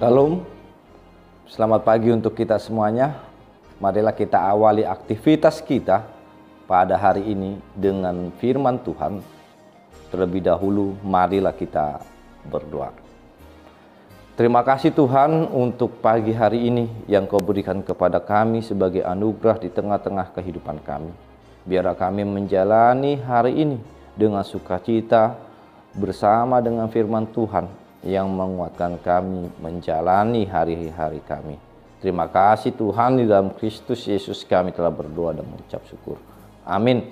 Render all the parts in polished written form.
Shalom, selamat pagi untuk kita semuanya. Marilah kita awali aktivitas kita pada hari ini dengan firman Tuhan. Terlebih dahulu, marilah kita berdoa. Terima kasih Tuhan untuk pagi hari ini yang Kau berikan kepada kami sebagai anugerah di tengah-tengah kehidupan kami. Biarlah kami menjalani hari ini dengan sukacita bersama dengan firman Tuhan yang menguatkan kami menjalani hari-hari kami. Terima kasih Tuhan, di dalam Kristus Yesus kami telah berdoa dan mengucap syukur. Amin.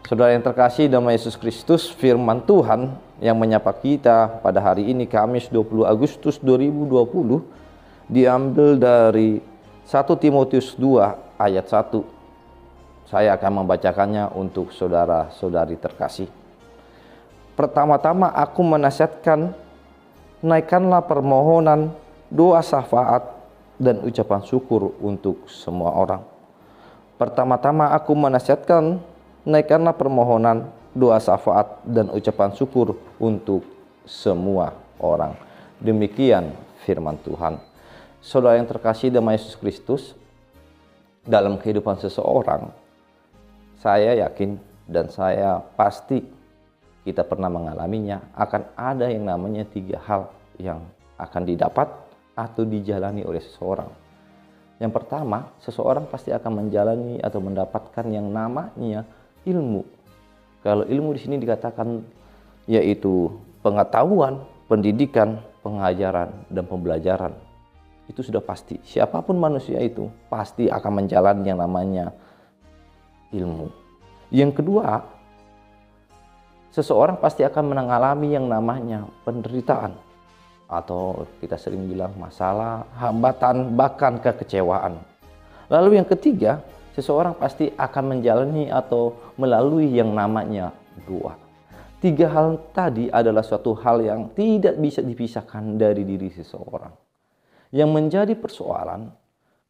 Saudara yang terkasih, dalam Yesus Kristus, firman Tuhan yang menyapa kita pada hari ini Kamis 20 Agustus 2020 diambil dari 1 Timotius 2 ayat 1. Saya akan membacakannya untuk saudara-saudari terkasih. Pertama-tama aku menasihatkan, naikkanlah permohonan, doa syafaat, dan ucapan syukur untuk semua orang. Pertama-tama aku menasihatkan, naikkanlah permohonan, doa syafaat, dan ucapan syukur untuk semua orang. Demikian firman Tuhan. Saudara yang terkasih dalam Yesus Kristus, dalam kehidupan seseorang, saya yakin dan saya pasti kita pernah mengalaminya, akan ada yang namanya 3 hal yang akan didapat atau dijalani oleh seseorang. Yang pertama, seseorang pasti akan menjalani atau mendapatkan yang namanya ilmu. Kalau ilmu di sini dikatakan yaitu pengetahuan, pendidikan, pengajaran, dan pembelajaran. Itu sudah pasti. Siapapun manusia itu pasti akan menjalani yang namanya ilmu. Yang kedua, seseorang pasti akan mengalami yang namanya penderitaan, atau kita sering bilang masalah, hambatan, bahkan kekecewaan. Lalu yang ketiga, seseorang pasti akan menjalani atau melalui yang namanya doa. 3 hal tadi adalah suatu hal yang tidak bisa dipisahkan dari diri seseorang. Yang menjadi persoalan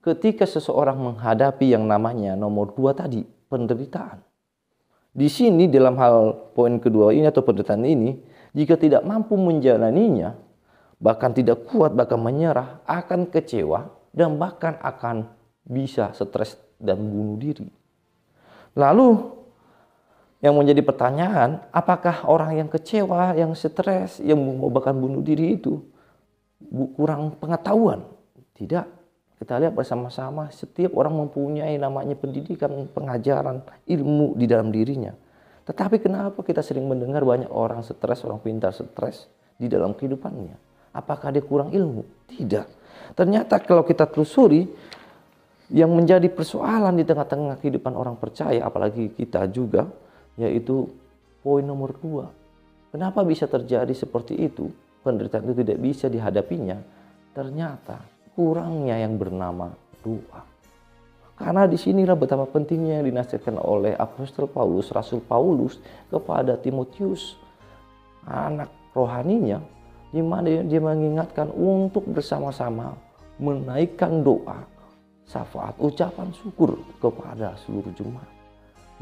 ketika seseorang menghadapi yang namanya nomor 2 tadi, penderitaan. Di sini dalam hal poin kedua ini atau penderitaan ini, jika tidak mampu menjalaninya, bahkan tidak kuat, bahkan menyerah, akan kecewa, dan bahkan akan bisa stres dan bunuh diri. Lalu yang menjadi pertanyaan, apakah orang yang kecewa, yang stres, yang bahkan bunuh diri itu kurang pengetahuan? Tidak. Kita lihat bersama-sama, setiap orang mempunyai namanya pendidikan, pengajaran, ilmu di dalam dirinya. Tetapi kenapa kita sering mendengar banyak orang stres, orang pintar stres di dalam kehidupannya? Apakah dia kurang ilmu? Tidak. Ternyata kalau kita telusuri, yang menjadi persoalan di tengah-tengah kehidupan orang percaya, apalagi kita juga, yaitu poin nomor 2. Kenapa bisa terjadi seperti itu? Penderitaan itu tidak bisa dihadapinya. Ternyata kurangnya yang bernama doa. Karena disinilah betapa pentingnya yang dinasihatkan oleh Apostol Paulus, Rasul Paulus kepada Timotius, anak rohaninya, di mana dia mengingatkan untuk bersama-sama menaikkan doa, syafaat, ucapan syukur kepada seluruh jemaat.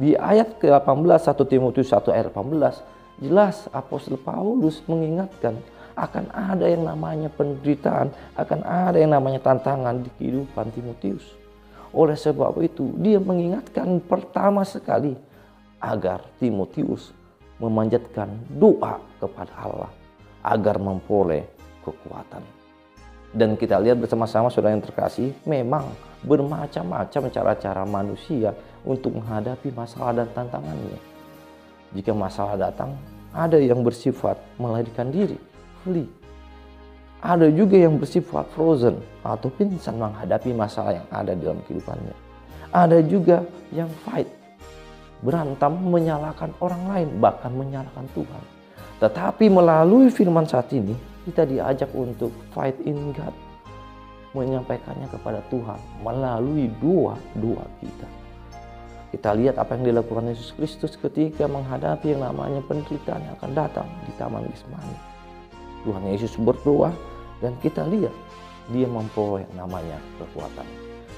Di ayat ke-18, 1 Timotius 1 ayat 18, jelas Apostol Paulus mengingatkan akan ada yang namanya penderitaan, akan ada yang namanya tantangan di kehidupan Timotius. Oleh sebab itu, dia mengingatkan pertama sekali agar Timotius memanjatkan doa kepada Allah agar memperoleh kekuatan. Dan kita lihat bersama-sama saudara yang terkasih, memang bermacam-macam cara-cara manusia untuk menghadapi masalah dan tantangannya. Jika masalah datang, ada yang bersifat melarikan diri, flee. Ada juga yang bersifat frozen atau pingsan menghadapi masalah yang ada dalam kehidupannya. Ada juga yang fight, berantem, menyalahkan orang lain, bahkan menyalahkan Tuhan. Tetapi melalui firman saat ini, kita diajak untuk fight in God, menyampaikannya kepada Tuhan melalui doa-doa kita. Kita lihat apa yang dilakukan Yesus Kristus ketika menghadapi yang namanya penderitaan yang akan datang di Taman Getsemani. Tuhan Yesus berdoa dan kita lihat dia memperoleh namanya kekuatan.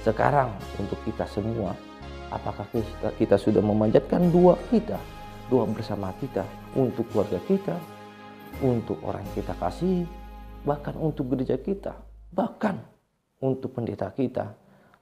Sekarang untuk kita semua, apakah kita sudah memanjatkan doa kita, doa bersama kita untuk keluarga kita, untuk orang yang kita kasih, bahkan untuk gereja kita, bahkan untuk pendeta kita,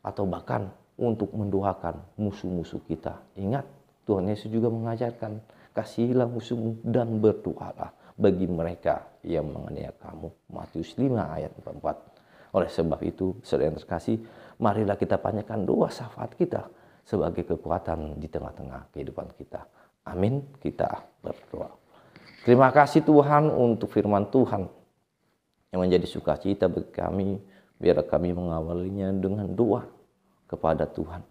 atau bahkan untuk mendoakan musuh-musuh kita. Ingat, Tuhan Yesus juga mengajarkan, kasihilah musuhmu dan berdoalah bagi mereka yang menganiaya kamu. Matius 5 ayat 44. Oleh sebab itu, saudara yang terkasih, marilah kita panjatkan doa syafaat kita sebagai kekuatan di tengah-tengah kehidupan kita. Amin. Kita berdoa. Terima kasih Tuhan untuk firman Tuhan yang menjadi sukacita bagi kami. Biar kami mengawalinya dengan doa kepada Tuhan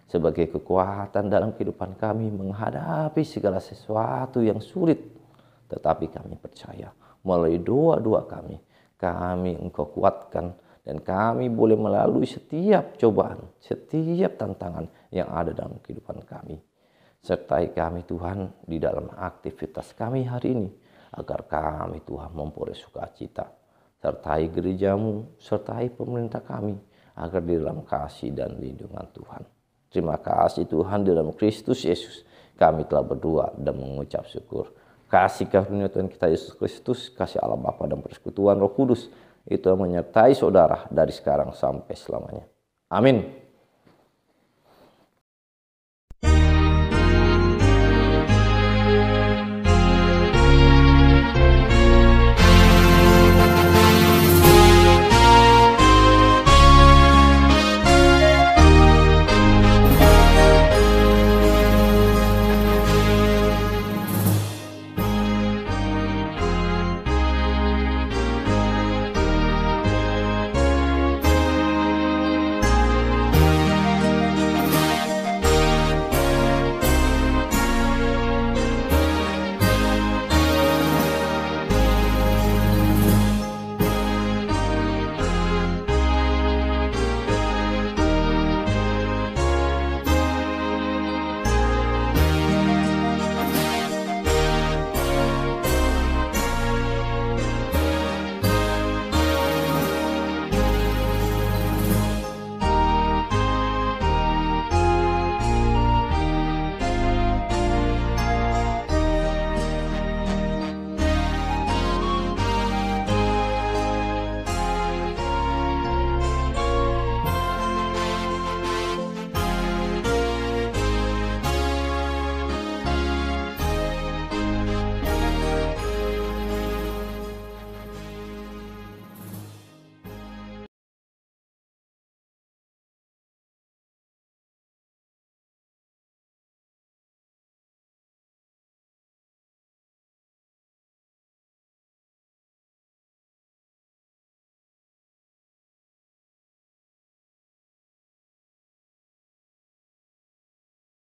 sebagai kekuatan dalam kehidupan kami menghadapi segala sesuatu yang sulit. Tetapi kami percaya melalui doa-doa kami Engkau kuatkan, dan kami boleh melalui setiap cobaan, setiap tantangan yang ada dalam kehidupan kami. Sertai kami Tuhan di dalam aktivitas kami hari ini, agar kami Tuhan memperoleh sukacita. Sertai gerejamu, sertai pemerintah kami, agar di dalam kasih dan lindungan Tuhan. Terima kasih Tuhan, di dalam Kristus Yesus kami telah berdoa dan mengucap syukur. Kasih karunia Tuhan kita Yesus Kristus, kasih Allah Bapa dan persekutuan Roh Kudus itu menyertai saudara dari sekarang sampai selamanya. Amin.